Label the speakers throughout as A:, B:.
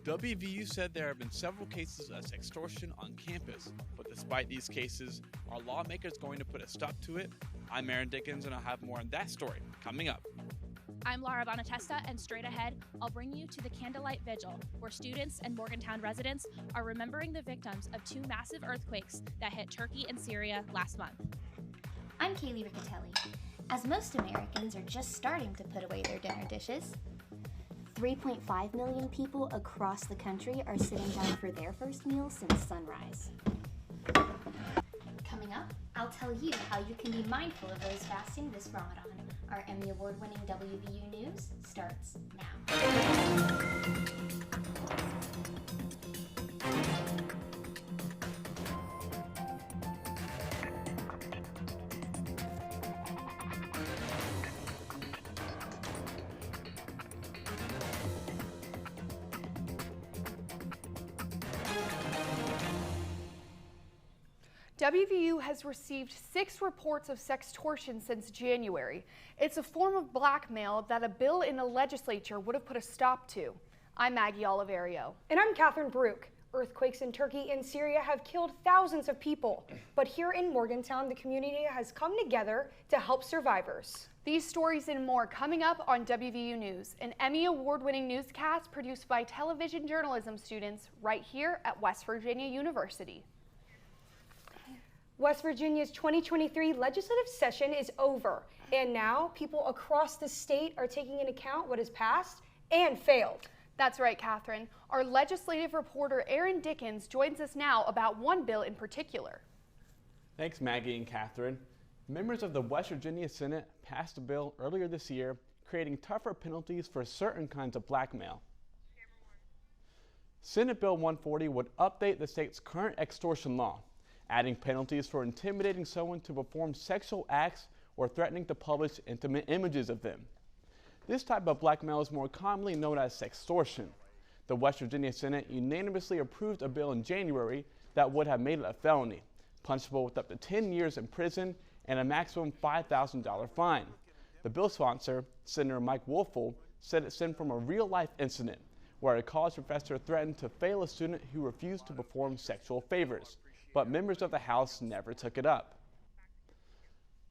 A: WVU said there have been several cases of sextortion on campus, but despite these cases, are lawmakers going to put a stop to it? I'm Aaron Dickens, and I'll have more on that story coming up.
B: I'm Laura Bonatesta, and straight ahead, I'll bring you to the Candlelight Vigil, where students and Morgantown residents are remembering the victims of two massive earthquakes that hit Turkey and Syria last month.
C: I'm Kaylee Riccatelli. As most Americans are just starting to put away their dinner dishes, 3.5 million people across the country are sitting down for their first meal since sunrise. Coming up, I'll tell you how you can be mindful of those fasting this Ramadan. Our Emmy Award-winning WVU News starts now.
D: WVU has received 6 reports of sextortion since January. It's a form of blackmail that a bill in the legislature would have put a stop to. I'm Maggie Oliverio.
E: And I'm Catherine Brook. Earthquakes in Turkey and Syria have killed thousands of people. But here in Morgantown, the community has come together to help survivors.
D: These stories and more coming up on WVU News, an Emmy Award-winning newscast produced by television journalism students right here at West Virginia University.
E: West Virginia's 2023 legislative session is over, and now people across the state are taking into account what has passed and failed.
D: That's right, Catherine. Our legislative reporter Aaron Dickens joins us now about one bill in particular.
A: Thanks, Maggie and Catherine. Members of the West Virginia Senate passed a bill earlier this year creating tougher penalties for certain kinds of blackmail. Senate Bill 140 would update the state's current extortion law, adding penalties for intimidating someone to perform sexual acts or threatening to publish intimate images of them. This type of blackmail is more commonly known as sextortion. The West Virginia Senate unanimously approved a bill in January that would have made it a felony, punishable with up to 10 years in prison and a maximum $5,000 fine. The bill sponsor, Senator Mike Wolfel, said it stemmed from a real-life incident where a college professor threatened to fail a student who refused to perform sexual favors, but members of the House never took it up.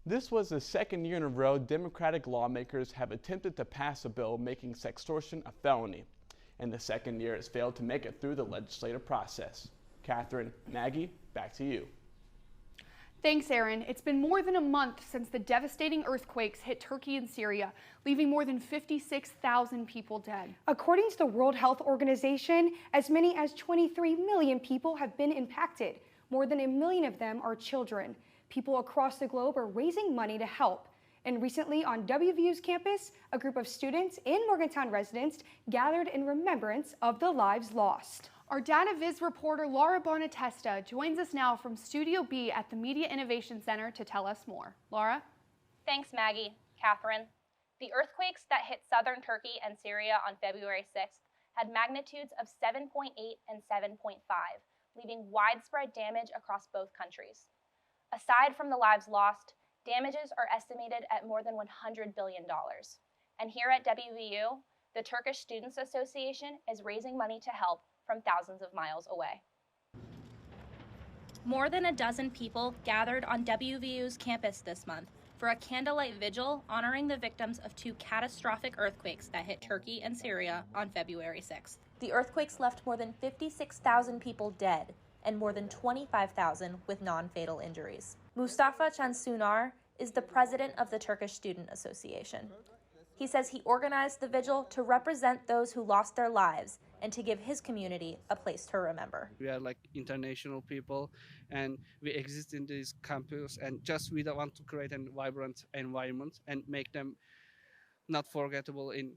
A: This was the second year in a row Democratic lawmakers have attempted to pass a bill making sextortion a felony, and the second year it's failed to make it through the legislative process. Catherine, Maggie, back to you.
D: Thanks, Aaron. It's been more than a month since the devastating earthquakes hit Turkey and Syria, leaving more than 56,000 people dead.
E: According to the World Health Organization, as many as 23 million people have been impacted. More than 1 million of them are children. People across the globe are raising money to help. And recently on WVU's campus, a group of students and Morgantown residents gathered in remembrance of the lives lost.
D: Our Data Viz reporter Laura Bonatesta joins us now from Studio B at the Media Innovation Center to tell us more. Laura?
B: Thanks, Maggie. Catherine. The earthquakes that hit southern Turkey and Syria on February 6th had magnitudes of 7.8 and 7.5. Leaving widespread damage across both countries. Aside from the lives lost, damages are estimated at more than $100 billion. And here at WVU, the Turkish Students Association is raising money to help from thousands of miles away. More than a dozen people gathered on WVU's campus this month for a candlelight vigil honoring the victims of two catastrophic earthquakes that hit Turkey and Syria on February 6th. The earthquakes left more than 56,000 people dead and more than 25,000 with non-fatal injuries. Mustafa Cansunar is the president of the Turkish Student Association. He says he organized the vigil to represent those who lost their lives and to give his community a place to remember.
F: We are like international people and we exist in this campus and just we don't want to create a vibrant environment and make them not forgettable in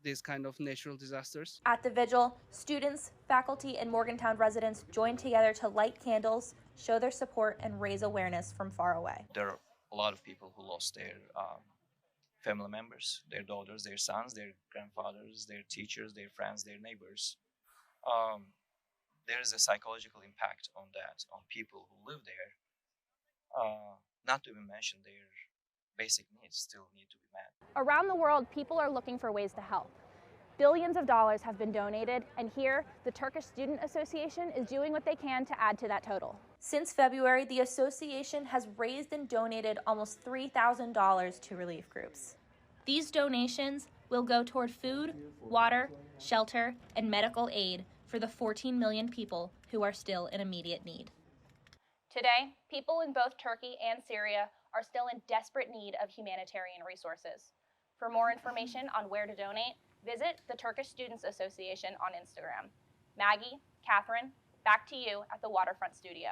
F: these kind of natural disasters.
B: At the vigil, students, faculty, and Morgantown residents joined together to light candles, show their support, and raise awareness from far away.
G: There are a lot of people who lost their family members, their daughters, their sons, their grandfathers, their teachers, their friends, their neighbors. There is a psychological impact on that, on people who live there. Not to even mention their basic needs still need to be met.
B: Around the world, people are looking for ways to help. Billions of dollars have been donated, and here, the Turkish Student Association is doing what they can to add to that total. Since February, the association has raised and donated almost $3,000 to relief groups. These donations will go toward food, water, shelter, and medical aid for the 14 million people who are still in immediate need. Today, people in both Turkey and Syria are still in desperate need of humanitarian resources. For more information on where to donate, visit the Turkish Students Association on Instagram. Maggie, Catherine, back to you at the Waterfront Studio.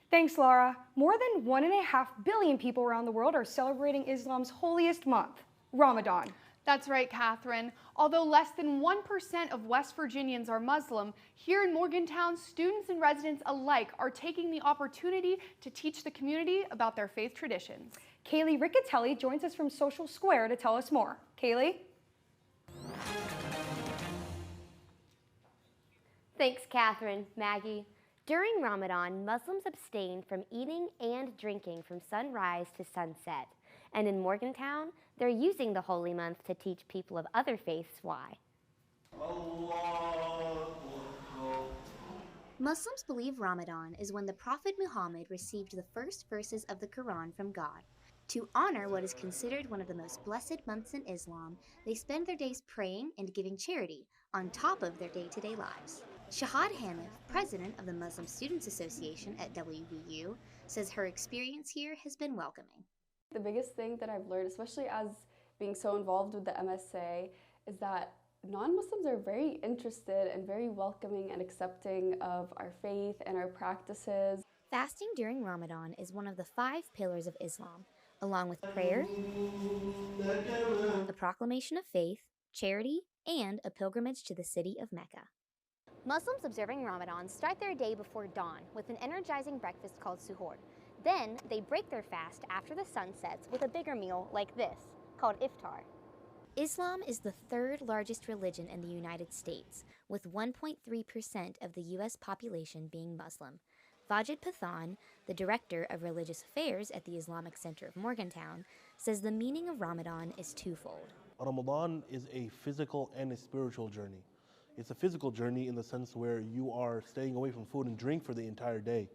E: Thanks, Laura. More than 1.5 billion people around the world are celebrating Islam's holiest month, Ramadan.
D: That's right, Catherine. Although less than 1% of West Virginians are Muslim, here in Morgantown, students and residents alike are taking the opportunity to teach the community about their faith traditions.
E: Kaylee Riccatelli joins us from Social Square to tell us more. Kaylee?
H: Thanks, Catherine. Maggie. During Ramadan, Muslims abstain from eating and drinking from sunrise to sunset. And in Morgantown, they're using the holy month to teach people of other faiths why.
C: Muslims believe Ramadan is when the Prophet Muhammad received the first verses of the Quran from God. To honor what is considered one of the most blessed months in Islam, they spend their days praying and giving charity on top of their day-to-day lives. Shahad Hanif, president of the Muslim Students Association at WVU, says her experience here has been welcoming.
I: The biggest thing that I've learned, especially as being so involved with the MSA, is that non-Muslims are very interested and very welcoming and accepting of our faith and our practices.
C: Fasting during Ramadan is one of the 5 pillars of Islam, along with prayer, the proclamation of faith, charity, and a pilgrimage to the city of Mecca. Muslims observing Ramadan start their day before dawn with an energizing breakfast called suhoor. Then they break their fast after the sun sets with a bigger meal like this, called iftar. Islam is the 3rd largest religion in the United States, with 1.3% of the U.S. population being Muslim. Vajid Pathan, the director of religious affairs at the Islamic Center of Morgantown, says the meaning of Ramadan is twofold.
J: Ramadan is a physical and a spiritual journey. It's a physical journey in the sense where you are staying away from food and drink for the entire day.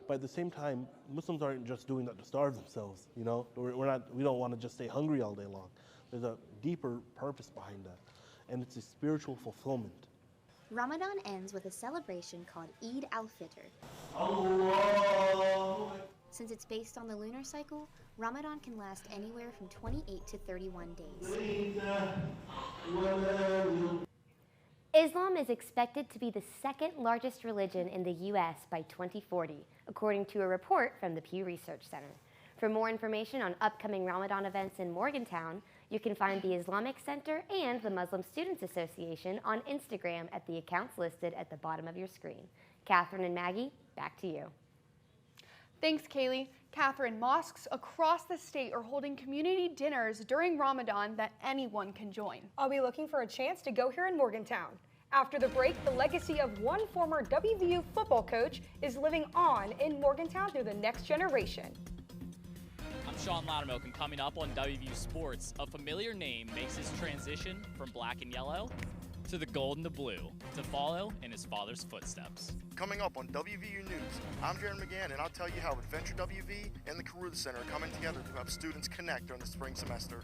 J: But at the same time, Muslims aren't just doing that to starve themselves, you know? We don't want to just stay hungry all day long. There's a deeper purpose behind that, and it's a spiritual fulfillment.
C: Ramadan ends with a celebration called Eid al-Fitr. Since it's based on the lunar cycle, Ramadan can last anywhere from 28 to 31 days. Islam is expected to be the 2nd largest religion in the U.S. by 2040, according to a report from the Pew Research Center. For more information on upcoming Ramadan events in Morgantown, you can find the Islamic Center and the Muslim Students Association on Instagram at the accounts listed at the bottom of your screen. Catherine and Maggie, back to you.
D: Thanks, Kaylee. Catherine, mosques across the state are holding community dinners during Ramadan that anyone can join.
E: I'll be looking for a chance to go here in Morgantown. After the break, the legacy of one former WVU football coach is living on in Morgantown through the next generation.
K: I'm Sean Loudermilk, and coming up on WVU Sports, a familiar name makes his transition from black and yellow to the gold and the blue to follow in his father's footsteps.
L: Coming up on WVU News, I'm Jaron McGann, and I'll tell you how Adventure WV and the Career Center are coming together to help students connect during the spring semester.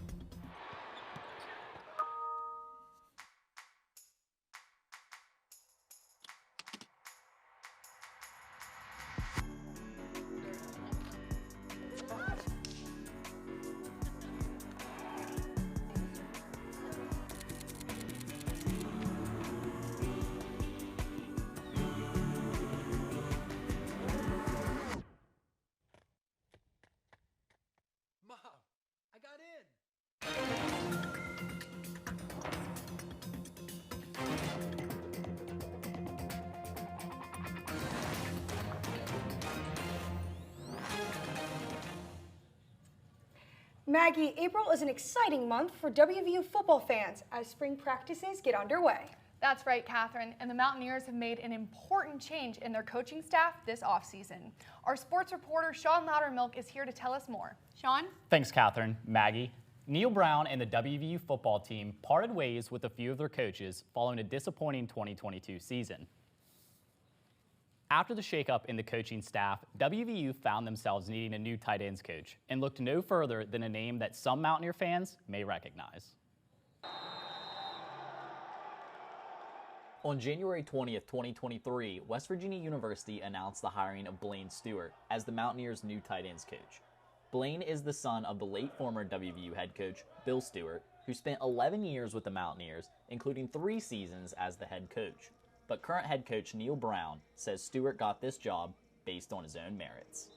E: Maggie, April is an exciting month for WVU football fans as spring practices get underway.
D: That's right, Catherine, and the Mountaineers have made an important change in their coaching staff this offseason. Our sports reporter, Sean Loudermilk, is here to tell us more. Sean?
M: Thanks, Catherine. Maggie.
K: Neil Brown and the WVU football team parted ways with a few of their coaches following a disappointing 2022 season. After the shakeup in the coaching staff, WVU found themselves needing a new tight ends coach and looked no further than a name that some Mountaineer fans may recognize. On January 20th, 2023, West Virginia University announced the hiring of Blaine Stewart as the Mountaineers' new tight ends coach. Blaine is the son of the late former WVU head coach, Bill Stewart, who spent 11 years with the Mountaineers, including 3 seasons as the head coach. But current head coach Neil Brown says Stewart got this job based on his own merits.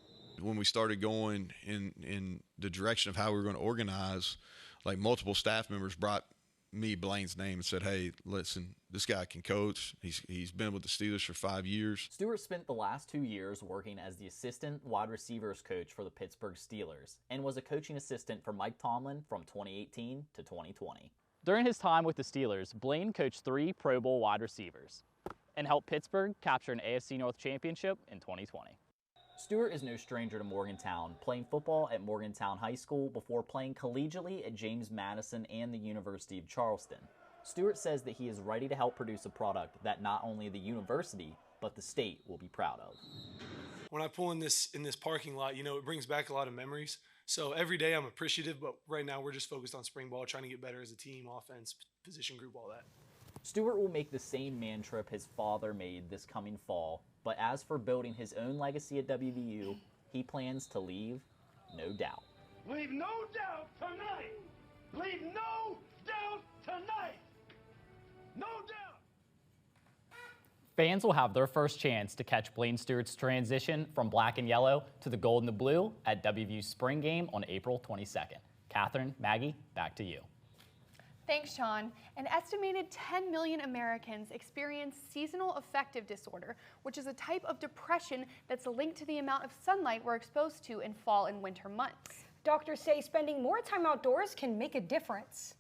M: When we started going in the direction of how we were going to organize, like multiple staff members brought me Blaine's name and said, hey, listen, this guy can coach. He's been with the Steelers for 5 years.
K: Stewart spent the last 2 years working as the assistant wide receivers coach for the Pittsburgh Steelers and was a coaching assistant for Mike Tomlin from 2018 to 2020. During his time with the Steelers, Blaine coached 3 Pro Bowl wide receivers and helped Pittsburgh capture an AFC North championship in 2020. Stewart is no stranger to Morgantown, playing football at Morgantown High School before playing collegiately at James Madison and the University of Charleston. Stewart says that he is ready to help produce a product that not only the university, but the state will be proud of.
N: When I pull in this parking lot, it brings back a lot of memories. So every day I'm appreciative, but right now we're just focused on spring ball, trying to get better as a team, offense, position group, all that.
K: Stewart will make the same man trip his father made this coming fall, but as for building his own legacy at WVU, he plans to leave no doubt.
O: Leave no doubt tonight! Leave no doubt tonight! No doubt!
K: Fans will have their first chance to catch Blaine Stewart's transition from black and yellow to the gold and the blue at WVU's spring game on April 22nd. Catherine, Maggie, back to you.
D: Thanks, Sean. An estimated 10 million Americans experience seasonal affective disorder, which is a type of depression that's linked to the amount of sunlight we're exposed to in fall and winter months.
E: Doctors say spending more time outdoors can make a difference.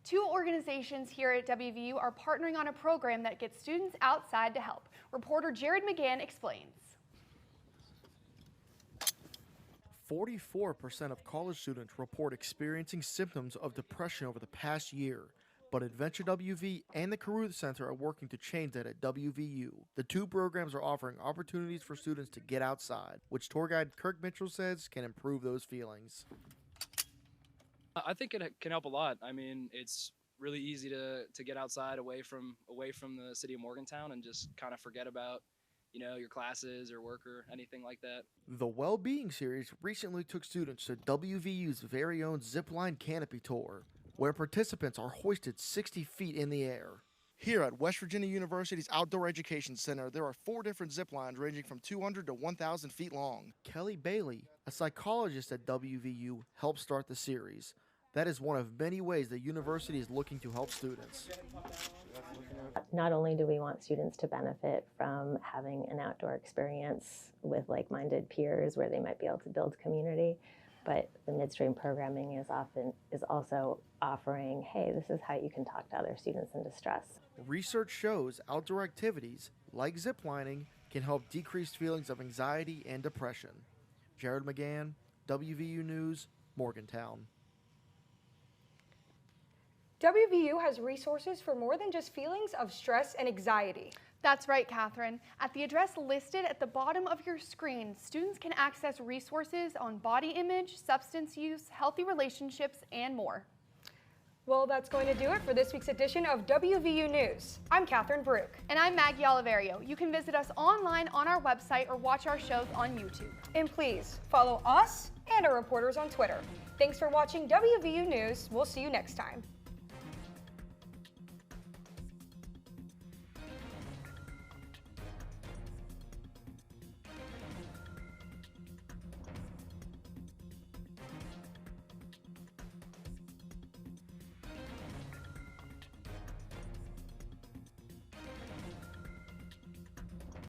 D: 2 organizations here at WVU are partnering on a program that gets students outside to help. Reporter Jared McGann explains.
P: 44% of college students report experiencing symptoms of depression over the past year, but Adventure WV and the Caruth Center are working to change that at WVU. The 2 programs are offering opportunities for students to get outside, which tour guide Kirk Mitchell says can improve those feelings.
Q: I think it can help a lot. I mean, it's really easy to get outside away from the city of Morgantown and just kind of forget about your classes or work or anything like that.
P: The Well-Being Series recently took students to WVU's very own Zipline Canopy Tour, where participants are hoisted 60 feet in the air. Here at West Virginia University's Outdoor Education Center, there are 4 different zip lines ranging from 200 to 1,000 feet long. Kelly Bailey, a psychologist at WVU, helped start the series. That is one of many ways the university is looking to help students.
R: Not only do we want students to benefit from having an outdoor experience with like-minded peers where they might be able to build community, but the midstream programming is also offering, hey, this is how you can talk to other students in distress.
P: Research shows outdoor activities like ziplining can help decrease feelings of anxiety and depression. Jared McGann, WVU News, Morgantown.
E: WVU has resources for more than just feelings of stress and anxiety.
D: That's right, Catherine. At the address listed at the bottom of your screen, students can access resources on body image, substance use, healthy relationships, and more.
E: Well, that's going to do it for this week's edition of WVU News. I'm Catherine Baruch.
D: And I'm Maggie Oliverio. You can visit us online on our website or watch our shows on YouTube.
E: And please follow us and our reporters on Twitter. Thanks for watching WVU News. We'll see you next time.